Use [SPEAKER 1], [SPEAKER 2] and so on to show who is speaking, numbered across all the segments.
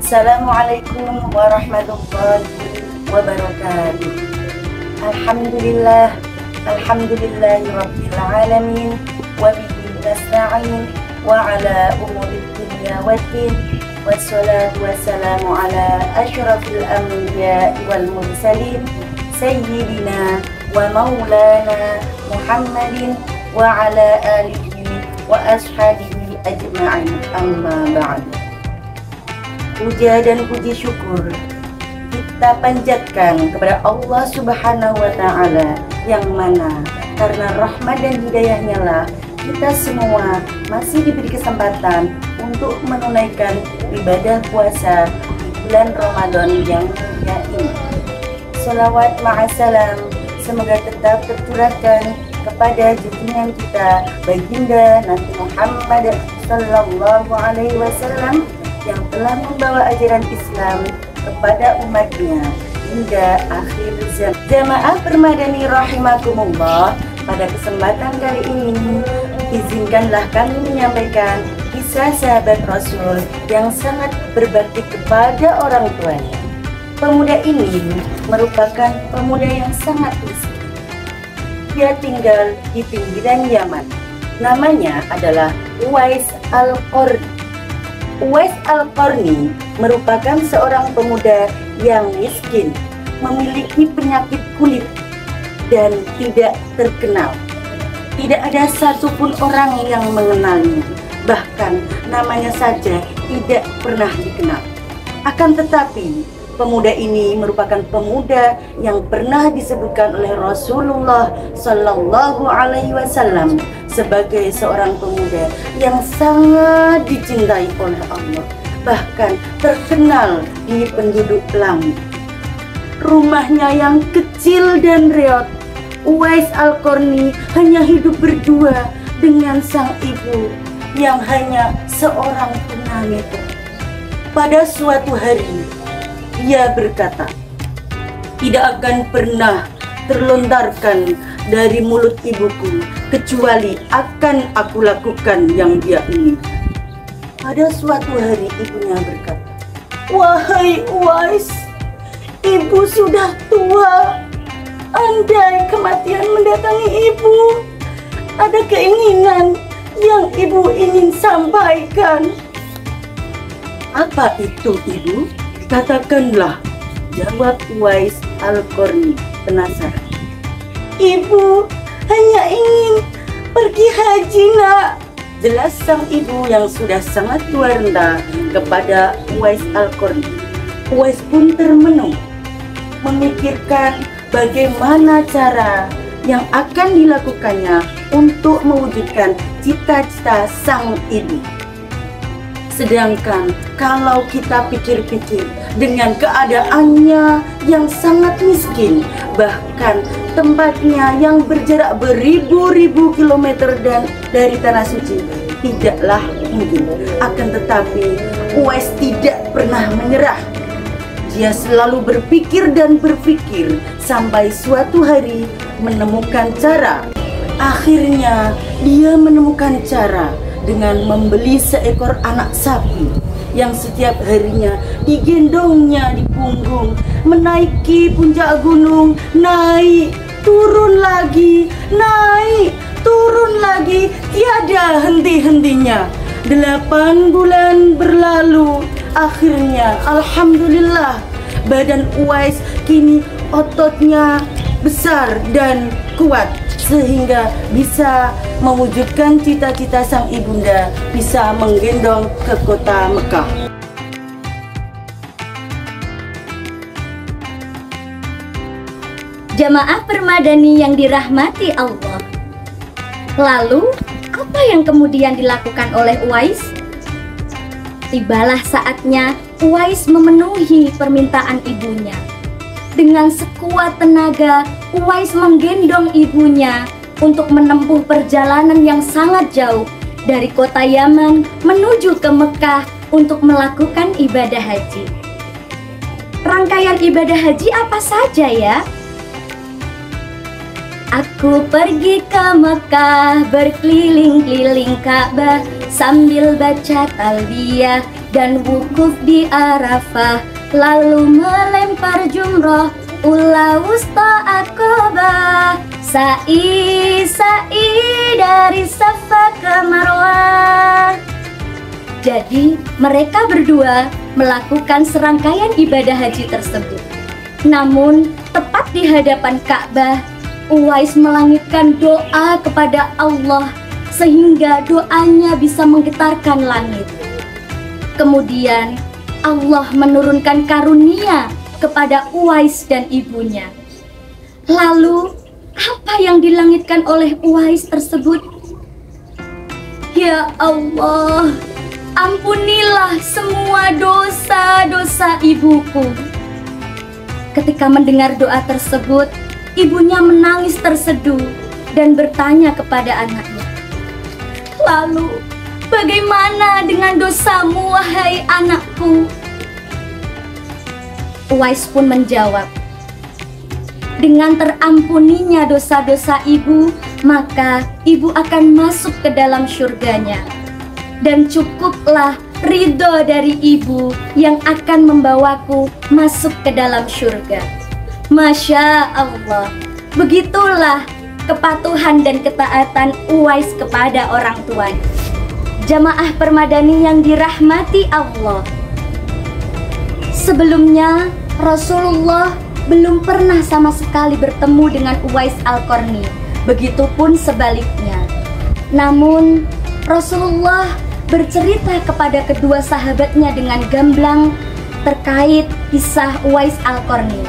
[SPEAKER 1] Assalamualaikum warahmatullahi wabarakatuh. Alhamdulillah, alhamdulillahirabbil alamin, wa bihi nasta'in wa ala umuri dunya waddin, wassalatu wassalamu ala asyrafil anbiya'i wal mursalin, sayyidina wa maulana Muhammadin wa ala alihi wa ashabihi ajma'in, amma ba'du. Puja dan puji syukur kita panjatkan kepada Allah Subhanahu wa Ta'ala, yang mana karena rahmat dan hidayahnya lah kita semua masih diberi kesempatan untuk menunaikan ibadah puasa di bulan Ramadan yang mulia ini. Salawat ma'asalam semoga tetap tercurahkan kepada junjungan kita baginda Nabi Muhammad sallallahu alaihi wasallam yang telah membawa ajaran Islam kepada umatnya hingga akhir zaman. Jamaah permadani rahimakumullah, pada kesempatan kali ini izinkanlah kami menyampaikan kisah sahabat Rasul yang sangat berbakti kepada orang tuanya. Pemuda ini merupakan pemuda yang sangat miskin. Dia tinggal di pinggiran Yaman. Namanya adalah Uwais Al-Qarni. Uwais Al-Qarni merupakan seorang pemuda yang miskin, memiliki penyakit kulit dan tidak terkenal. Tidak ada satupun orang yang mengenalnya, bahkan namanya saja tidak pernah dikenal. Akan tetapi, pemuda ini merupakan pemuda yang pernah disebutkan oleh Rasulullah Sallallahu Alaihi Wasallam sebagai seorang pemuda yang sangat dicintai oleh Allah, bahkan terkenal di penduduk langit. Rumahnya yang kecil dan reot, Uwais Al-Qarni hanya hidup berdua dengan sang ibu yang hanya seorang tunanetra. Pada suatu hari, ia berkata, "Tidak akan pernah terlontarkan dari mulut ibuku kecuali akan aku lakukan yang dia inginkan." Pada suatu hari ibunya berkata, "Wahai Uwais, ibu sudah tua. Andai kematian mendatangi ibu, ada keinginan yang ibu ingin sampaikan." "Apa itu, Ibu? Katakanlah," jawab Uwais Al-Qarni penasaran. "Ibu hanya ingin pergi haji, Nak," jelas sang ibu yang sudah sangat tua renta kepada Uwais Al-Qarni. Uwais pun termenung, memikirkan bagaimana cara yang akan dilakukannya untuk mewujudkan cita-cita sang ibu. Sedangkan kalau kita pikir-pikir dengan keadaannya yang sangat miskin, bahkan tempatnya yang berjarak beribu-ribu kilometer dan dari tanah suci, tidaklah mungkin. Akan tetapi Uwais tidak pernah menyerah. Dia selalu berpikir dan berpikir sampai suatu hari menemukan cara. Akhirnya dia menemukan cara dengan membeli seekor anak sapi yang setiap harinya digendongnya di punggung, menaiki puncak gunung, naik, turun lagi, naik, turun lagi, tiada henti-hentinya. 8 bulan berlalu, akhirnya alhamdulillah badan Uwais kini ototnya besar dan kuat, sehingga bisa mewujudkan cita-cita sang ibunda, bisa menggendong ke kota Mekah.
[SPEAKER 2] Jamaah permadani yang dirahmati Allah, lalu apa yang kemudian dilakukan oleh Uwais? Tibalah saatnya Uwais memenuhi permintaan ibunya. Dengan sekuat tenaga, Uwais menggendong ibunya untuk menempuh perjalanan yang sangat jauh dari kota Yaman menuju ke Mekah untuk melakukan ibadah haji. Rangkaian ibadah haji apa saja ya? Aku pergi ke Mekah, berkeliling-keliling Ka'bah sambil baca talbiyah dan wukuf di Arafah, lalu melempar jumroh ula wusta Aqabah, sa'i dari Safa ke Marwah. Jadi mereka berdua melakukan serangkaian ibadah haji tersebut. Namun tepat di hadapan Ka'bah, Uwais melangitkan doa kepada Allah sehingga doanya bisa menggetarkan langit. Kemudian Allah menurunkan karunia kepada Uwais dan ibunya. Lalu apa yang dilangitkan oleh Uwais tersebut? Ya Allah, ampunilah semua dosa-dosa ibuku. Ketika mendengar doa tersebut, ibunya menangis terseduh dan bertanya kepada anaknya, "Lalu, bagaimana dengan dosamu, wahai anakku?" Uwais pun menjawab, "Dengan terampuninya dosa-dosa ibu, maka ibu akan masuk ke dalam surganya. Dan cukuplah ridho dari ibu yang akan membawaku masuk ke dalam surga." Masya Allah, begitulah kepatuhan dan ketaatan Uwais kepada orang tuanya. Jamaah Permadani yang dirahmati Allah, sebelumnya Rasulullah belum pernah sama sekali bertemu dengan Uwais Al-Qarni, begitupun sebaliknya. Namun Rasulullah bercerita kepada kedua sahabatnya dengan gamblang terkait kisah Uwais Al-Qarni,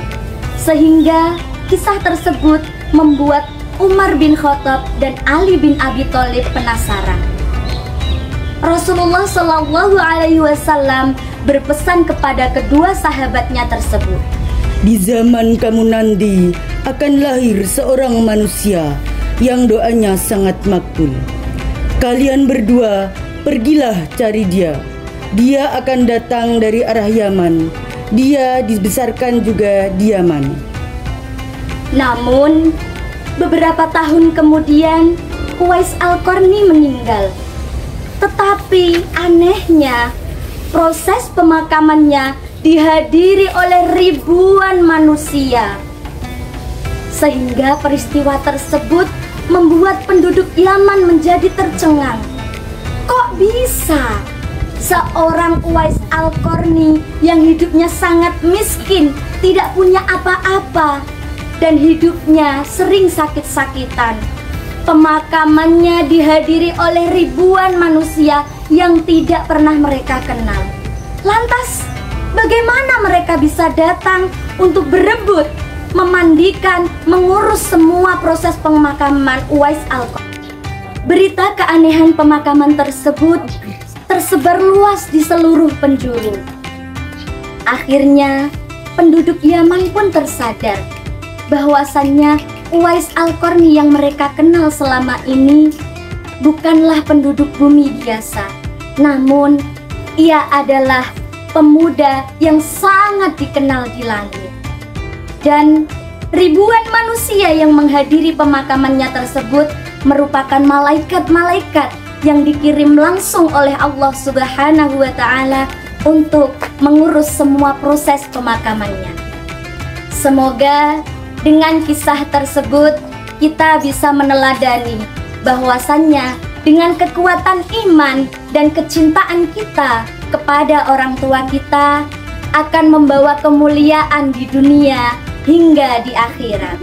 [SPEAKER 2] sehingga kisah tersebut membuat Umar bin Khattab dan Ali bin Abi Thalib penasaran. Rasulullah Shallallahu Alaihi Wasallam berpesan kepada kedua sahabatnya tersebut,
[SPEAKER 1] "Di zaman kamu nanti akan lahir seorang manusia yang doanya sangat makbul. Kalian berdua pergilah cari dia. Dia akan datang dari arah Yaman. Dia dibesarkan juga di Yaman."
[SPEAKER 2] Namun beberapa tahun kemudian Uwais Al-Qarni meninggal. Tetapi anehnya, proses pemakamannya dihadiri oleh ribuan manusia, sehingga peristiwa tersebut membuat penduduk Yaman menjadi tercengang. Kok bisa seorang Uwais Al-Qarni yang hidupnya sangat miskin, tidak punya apa-apa, dan hidupnya sering sakit-sakitan, pemakamannya dihadiri oleh ribuan manusia yang tidak pernah mereka kenal? Lantas bagaimana mereka bisa datang untuk berebut, memandikan, mengurus semua proses pemakaman Uwais Al-Qarni? Berita keanehan pemakaman tersebut tersebar luas di seluruh penjuru. Akhirnya penduduk Yaman pun tersadar bahwasannya Uwais Al-Qarni yang mereka kenal selama ini bukanlah penduduk bumi biasa, namun ia adalah pemuda yang sangat dikenal di langit. Dan ribuan manusia yang menghadiri pemakamannya tersebut merupakan malaikat-malaikat yang dikirim langsung oleh Allah Subhanahu wa Ta'ala untuk mengurus semua proses pemakamannya. Semoga dengan kisah tersebut kita bisa meneladani bahwasannya dengan kekuatan iman dan kecintaan kita kepada orang tua kita akan membawa kemuliaan di dunia hingga di akhirat.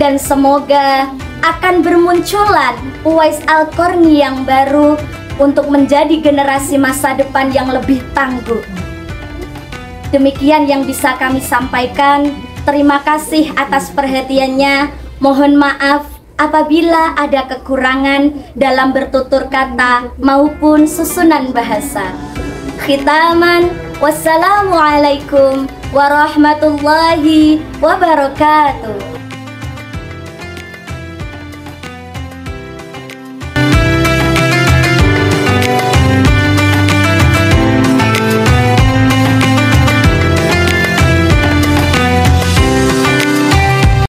[SPEAKER 2] Dan semoga akan bermunculan Uwais Al-Qarni yang baru untuk menjadi generasi masa depan yang lebih tangguh. Demikian yang bisa kami sampaikan. Terima kasih atas perhatiannya. Mohon maaf apabila ada kekurangan dalam bertutur kata maupun susunan bahasa. Khitaman, wassalamualaikum warahmatullahi wabarakatuh.